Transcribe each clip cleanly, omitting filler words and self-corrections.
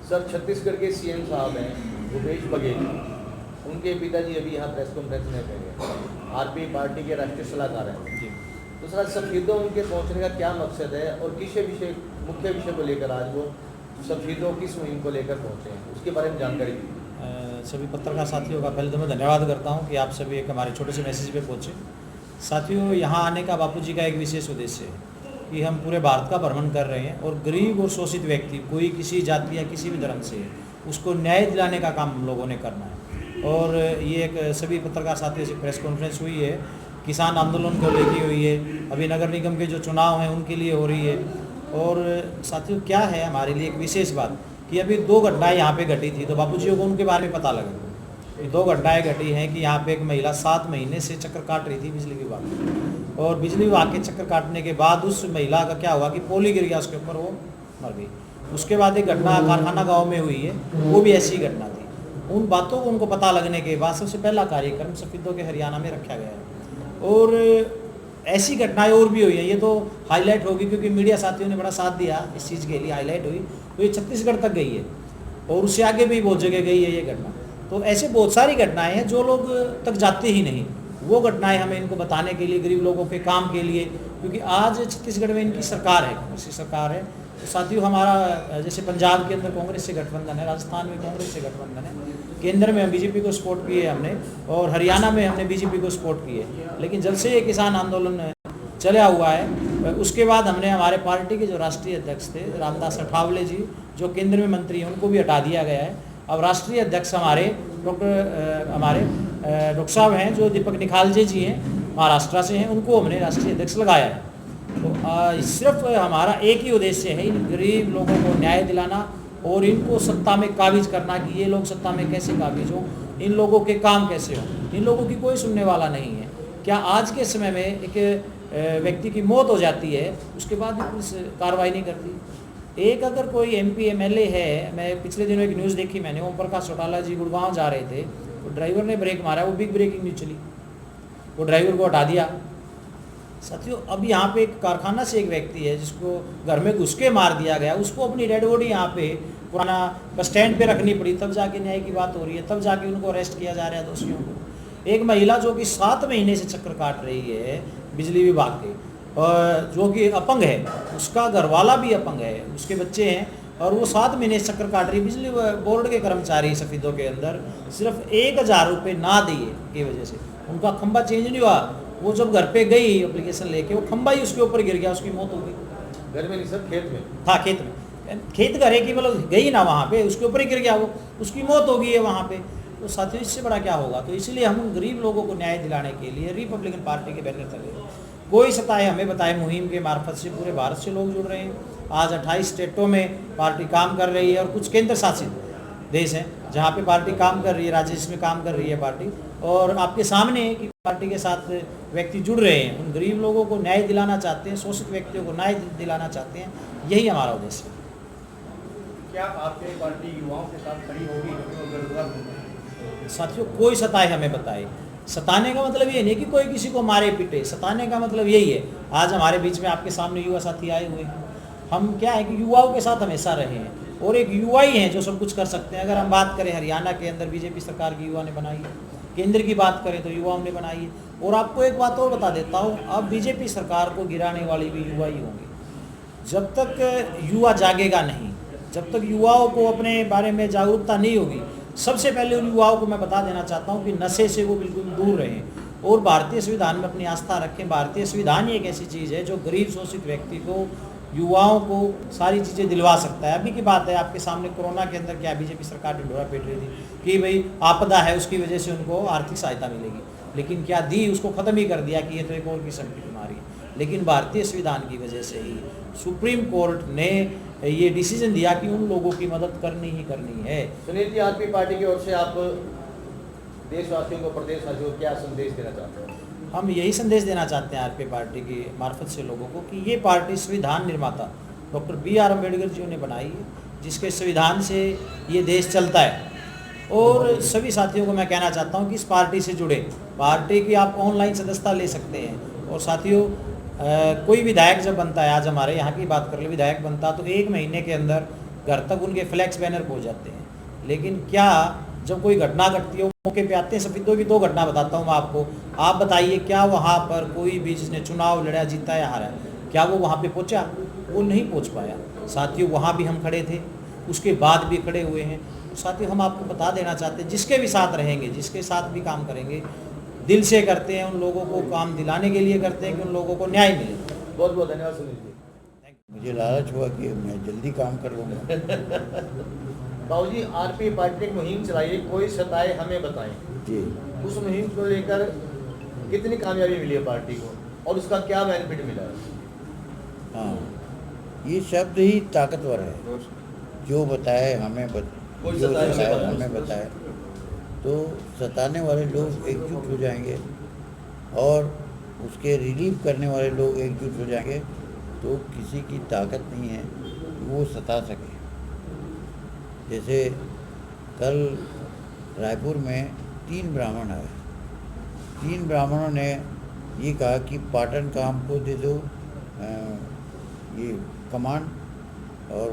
Sir, Chhattisgarh के CM साहब हैं भूपेश बघेल, उनके पिताजी अभी यहाँ प्रेस कॉन्फ्रेंस में गए, आरपीआई पार्टी के राष्ट्रीय सलाहकार हैं जी। तो सर, सफेदों उनके पहुँचने का क्या मकसद है और किस मुख्य विषय को लेकर आज वो सफेदों किस मुहिम को लेकर पहुँचे हैं, उसके बारे में जानकारी दी। सभी पत्रकार साथियों का पहले तो मैं धन्यवाद करता हूँ कि आप सभी एक हमारे छोटे से मैसेज पे पहुँचे। साथियों, यहाँ आने का बापूजी का एक विशेष उद्देश्य है कि हम पूरे भारत का भ्रमण कर रहे हैं और गरीब और शोषित व्यक्ति, कोई किसी जाति या किसी भी धर्म से है, उसको न्याय दिलाने का काम हम लोगों ने करना है। और ये एक सभी पत्रकार साथियों से प्रेस कॉन्फ्रेंस हुई है, किसान आंदोलन को लेके हुई है, अभी नगर निगम के जो चुनाव हैं उनके लिए हो रही है। और साथियों, क्या है हमारे लिए एक विशेष बात कि अभी 2 घटनाएँ यहाँ पे घटी थी, तो बापूजी को उनके बारे में पता लगा। ये 2 घटनाएँ घटी हैं कि यहाँ पे एक महिला 7 महीने से चक्कर काट रही थी बिजली विभाग में, और बिजली विभाग के चक्कर काटने के बाद उस महिला का क्या हुआ कि पोली गिर गया उसके ऊपर, वो मर गई। उसके बाद एक घटना कारखाना गांव में हुई है, वो भी ऐसी घटना थी। उन बातों को उनको पता लगने के बाद सबसे पहला कार्यक्रम सफेदों के हरियाणा में रखा गया है। और ऐसी घटनाएं और भी हुई हैं, ये तो हाईलाइट होगी क्योंकि मीडिया साथियों ने बड़ा साथ दिया इस चीज़ के लिए, हाईलाइट हुई। तो ये छत्तीसगढ़ तक गई है और उससे आगे भी बहुत जगह गई है ये घटना। तो ऐसे बहुत सारी घटनाएं हैं जो लोग तक जाते ही नहीं, वो घटनाएं हमें इनको बताने के लिए, गरीब लोगों के काम के लिए, क्योंकि आज छत्तीसगढ़ में इनकी सरकार है, कांग्रेस की सरकार है। तो साथियों, हमारा जैसे पंजाब के अंदर कांग्रेस से गठबंधन है, राजस्थान में कांग्रेस से गठबंधन है, केंद्र में हम बीजेपी को सपोर्ट किए हमने, और हरियाणा में हमने बीजेपी को सपोर्ट किए। लेकिन जब से ये किसान आंदोलन चला हुआ है, उसके बाद हमने हमारे पार्टी के जो राष्ट्रीय अध्यक्ष थे रामदास अठावले जी, जो केंद्र में मंत्री हैं, उनको भी हटा दिया गया है। अब राष्ट्रीय अध्यक्ष हमारे डॉक्टर साहब हैं जो दीपक निखालजे जी हैं, महाराष्ट्र से हैं, उनको हमने राष्ट्रीय अध्यक्ष लगाया है। तो सिर्फ हमारा एक ही उद्देश्य है, इन गरीब लोगों को न्याय दिलाना और इनको सत्ता में काबिज करना कि ये लोग सत्ता में कैसे काबिज हों, इन लोगों के काम कैसे हों। इन लोगों की कोई सुनने वाला नहीं है। क्या आज के समय में एक व्यक्ति की मौत हो जाती है, उसके बाद भी पुलिस कार्रवाई नहीं करती। एक अगर कोई MP MLA है, मैं पिछले दिनों एक न्यूज़ देखी मैंने, ओम प्रकाश चौटाला जी गुड़गांव जा रहे थे, तो ड्राइवर ने ब्रेक मारा, वो बिग ब्रेकिंग न्यूज चली, वो ड्राइवर को हटा दिया। साथियों, अब यहाँ पे एक कारखाना से एक व्यक्ति है जिसको घर में घुस के मार दिया गया, उसको अपनी डेड बॉडी यहाँ पे पुराना बस स्टैंड पे रखनी पड़ी, तब जाके न्याय की बात हो रही है, तब जाके उनको अरेस्ट किया जा रहा है दोषियों को। एक महिला जो कि 7 महीने से चक्कर काट रही है बिजली विभाग के, और जो कि अपंग है, उसका घरवाला भी अपंग है, उसके बच्चे हैं, और वो 7 महीने से चक्कर काट रही। बिजली बोर्ड के कर्मचारी सफेदों के अंदर सिर्फ 1000 रुपये ना दिए की वजह से उनका खंबा चेंज नहीं हुआ। वो जब घर पे गई एप्लीकेशन लेके, वो खंबा ही उसके ऊपर गिर गया, उसकी मौत हो गई। घर में नहीं सर, खेत में था, खेत में, खेत घर है कि मतलब गई ना वहाँ पे, उसके ऊपर ही गिर गया, वो उसकी मौत हो गई है वहाँ पे। तो साथियों, इससे बड़ा क्या होगा। तो इसलिए हम गरीब लोगों को न्याय दिलाने के लिए रिपब्लिकन पार्टी के बैनर तले कोई सताए हमें बताए मुहिम के मार्फत से पूरे भारत से लोग जुड़ रहे हैं। आज 28 स्टेटों में पार्टी काम कर रही है, और कुछ केंद्र शासित देश हैं जहाँ पे पार्टी काम कर रही है, राज्य में काम कर रही है पार्टी। और आपके सामने कि पार्टी के साथ व्यक्ति जुड़ रहे हैं, उन गरीब लोगों को न्याय दिलाना चाहते हैं, शोषित व्यक्तियों को न्याय दिलाना चाहते हैं, यही हमारा उद्देश्य है। क्या आपकी पार्टी युवाओं के साथ खड़ी होगी? साथियों, कोई सताए हमें बताए, सताने का मतलब ये नहीं कि कोई किसी को मारे पीटे, सताने का मतलब यही है। आज हमारे बीच में आपके सामने युवा साथी आए हुए हैं, हम क्या है कि युवाओं के साथ हमेशा रहे हैं, और एक युवा ही हैं जो सब कुछ कर सकते हैं। अगर हम बात करें हरियाणा के अंदर बीजेपी सरकार की युवा ने बनाई है, केंद्र की बात करें तो युवाओं ने बनाई है। और आपको एक बात और बता देता हूँ, अब बीजेपी सरकार को गिराने वाली भी युवा ही होंगे। जब तक युवा जागेगा नहीं, जब तक युवाओं को अपने बारे में जागरूकता नहीं होगी, सबसे पहले उन युवाओं को मैं बता देना चाहता हूँ कि नशे से वो बिल्कुल दूर रहें और भारतीय संविधान में अपनी आस्था रखें। भारतीय संविधान ही एक ऐसी चीज़ है जो गरीब शोषित व्यक्ति को, युवाओं को सारी चीज़ें दिलवा सकता है। अभी की बात है, आपके सामने कोरोना के अंदर क्या बीजेपी सरकार ढिंढोरा पीट रही थी कि भाई आपदा है, उसकी वजह से उनको आर्थिक सहायता मिलेगी, लेकिन क्या दी, उसको ख़त्म ही कर दिया कि ये तो एक और किस्म की बीमारी है। लेकिन भारतीय संविधान की वजह से ही सुप्रीम कोर्ट ने ये डिसीजन दिया कि उन लोगों की मदद करनी ही करनी है। सुनील जी, आरपीआई पार्टी की ओर से आप देशवासियों को, प्रदेशवासियों को क्या संदेश देना चाहते हैं? हम यही संदेश देना चाहते हैं आरपीआई पार्टी की मार्फत से लोगों को कि ये पार्टी संविधान निर्माता डॉक्टर BR अम्बेडकर जी ने बनाई है, जिसके संविधान से ये देश चलता है। और सभी साथियों को मैं कहना चाहता हूँ कि इस पार्टी से जुड़े, पार्टी की आप ऑनलाइन सदस्यता ले सकते हैं। और साथियों, कोई विधायक जब बनता है, आज हमारे यहाँ की बात कर ले, विधायक बनता तो 1 महीने के अंदर घर तक उनके फ्लैक्स बैनर पहुंच जाते हैं। लेकिन क्या जब कोई घटना घटती है मौके पे आते हैं। सफेदों की 2 घटना बताता हूँ मैं आपको, आप बताइए क्या वहाँ पर कोई भी जिसने चुनाव लड़ा, जीता या हारा, क्या वो वहाँ पे पहुँचा? वो नहीं पहुँच पाया। साथियों वहाँ भी हम खड़े थे, उसके बाद भी खड़े हुए हैं। साथियों हम आपको बता देना चाहते हैं, जिसके भी साथ रहेंगे, जिसके साथ भी काम करेंगे, दिल से करते हैं, उन लोगों को काम दिलाने के लिए करते हैं कि उन लोगों को न्याय मिले। बहुत बहुत धन्यवाद सुनील जी। मुझे लालच हुआ कि मैं जल्दी काम कर लूँगा। बाबूजी, आरपी पार्टी ने एक मुहिम चलाई है, कोई सताए हमें बताएं। जी उस मुहिम को लेकर कितनी कामयाबी मिली है पार्टी को और उसका क्या बेनिफिट मिला है? हाँ, ये शब्द ही ताकतवर है। जो बताए हमें कोई जो सताए सताए हमें हमें बताए, तो सताने वाले लोग एकजुट हो जाएंगे और उसके रिलीव करने वाले लोग एकजुट हो जाएंगे, तो किसी की ताकत नहीं है कि वो सता सके। जैसे कल रायपुर में 3 ब्राह्मण आए। 3 ब्राह्मणों ने ये कहा कि पाटन का हमको दे दो ये कमांड और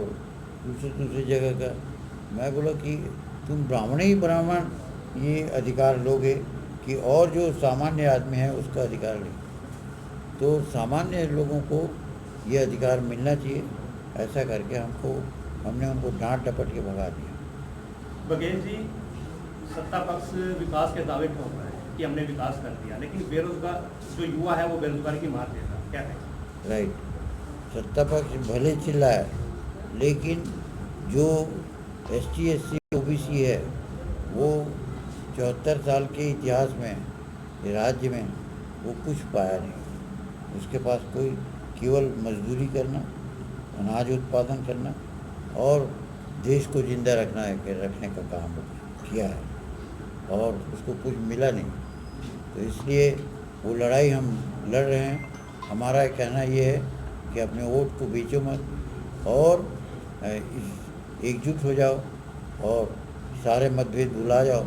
दूसरी जगह का। मैं बोला कि तुम ब्राह्मण ही ब्राह्मण ये अधिकार लोगे कि और जो सामान्य आदमी है उसका अधिकार लें। तो सामान्य लोगों को ये अधिकार मिलना चाहिए। ऐसा करके हमने उनको डांट डपट के भगा दिया। बघेल जी, सत्ता पक्ष विकास के दावे ठोक रहा है कि हमने विकास कर दिया, लेकिन बेरोजगार जो युवा है वो बेरोजगारी की मार देता है, क्या कहें? राइट, सत्ता पक्ष भले चिल्लाए, लेकिन जो ST SC OBC है वो 74 साल के इतिहास में राज्य में वो कुछ पाया नहीं। उसके पास कोई केवल मजदूरी करना, अनाज उत्पादन करना और देश को जिंदा रखने का काम किया है और उसको कुछ मिला नहीं। तो इसलिए वो लड़ाई हम लड़ रहे हैं। हमारा कहना ये है कि अपने वोट को बेचो मत और एकजुट हो जाओ और सारे मतभेद भुला जाओ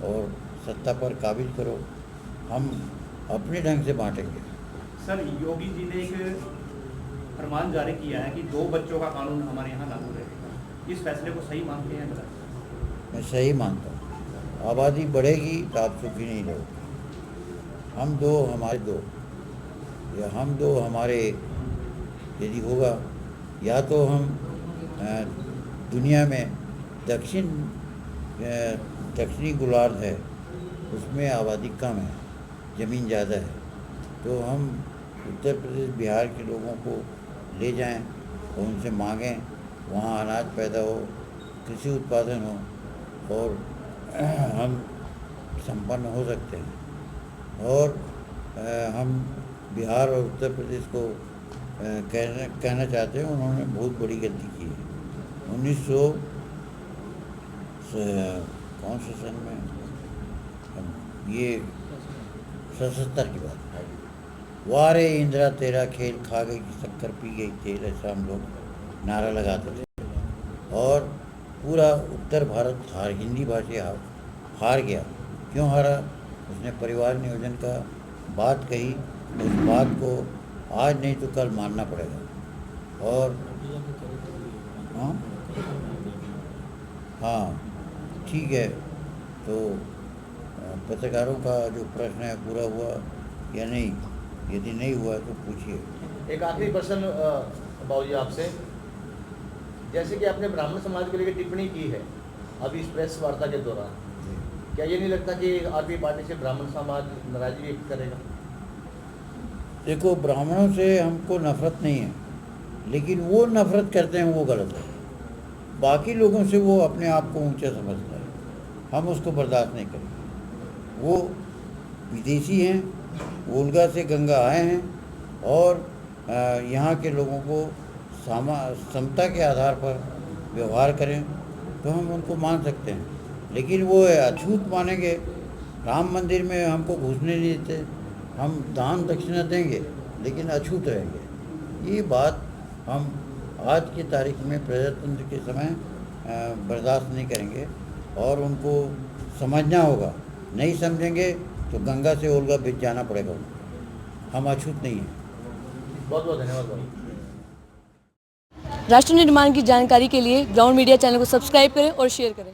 और सत्ता पर काबिज करो। हम अपने ढंग से बांटेंगे। सर, योगी जी ने एक फरमान जारी किया है कि 2 बच्चों का कानून हमारे यहाँ लागू रहेगा। इस फैसले को सही मानते हैं? मैं सही मानता हूँ। आबादी बढ़ेगी तो आप सुखी नहीं रहोगे। हम 2 हमारे 2 या हम 2 हमारे यदि होगा, या तो हम दुनिया में दक्षिणी गोलार्ध है उसमें आबादी कम है, ज़मीन ज़्यादा है, तो हम उत्तर प्रदेश बिहार के लोगों को ले जाएं और उनसे मांगें वहाँ अनाज पैदा हो, कृषि उत्पादन हो और हम संपन्न हो सकते हैं। और हम बिहार और उत्तर प्रदेश को कहना चाहते हैं उन्होंने बहुत बड़ी गलती की है। 1900 कौन से सन में, ये 77 की बात है। वारे इंदिरा तेरा खेल, खा गई शक्कर पी गई तेल, ऐसा हम लोग नारा लगाते थे। और पूरा उत्तर भारत हिंदी भाषी हार गया। क्यों हारा? उसने परिवार नियोजन का बात कही। उस बात को आज नहीं तो कल मानना पड़ेगा। और हाँ ठीक है, तो पत्रकारों का जो प्रश्न है पूरा हुआ या नहीं? यदि नहीं हुआ तो पूछिए। एक आखिरी प्रश्न बाबूजी आपसे, जैसे कि आपने ब्राह्मण समाज को लेकर टिप्पणी की है अभी इस प्रेस वार्ता के दौरान, क्या ये नहीं लगता कि आरपी पार्टी से ब्राह्मण समाज नाराजगी व्यक्त करेगा? देखो, ब्राह्मणों से हमको नफरत नहीं है, लेकिन वो नफरत करते हैं वो गलत है। बाकी लोगों से वो अपने आप को ऊंचा समझता है, हम उसको बर्दाश्त नहीं करेंगे। वो विदेशी हैं, वोल्गा से गंगा आए हैं और यहाँ के लोगों को समता के आधार पर व्यवहार करें तो हम उनको मान सकते हैं। लेकिन वो अछूत मानेंगे, राम मंदिर में हमको घुसने नहीं देते, हम दान दक्षिणा देंगे लेकिन अछूत रहेंगे। ये बात हम आज की तारीख में प्रजातंत्र के समय बर्दाश्त नहीं करेंगे और उनको समझना होगा। नहीं समझेंगे तो गंगा से ओल्गा भिज जाना पड़ेगा उनको। हम अछूत नहीं हैं। बहुत बहुत धन्यवाद। राष्ट्र निर्माण की जानकारी के लिए ग्राउंड मीडिया चैनल को सब्सक्राइब करें और शेयर करें।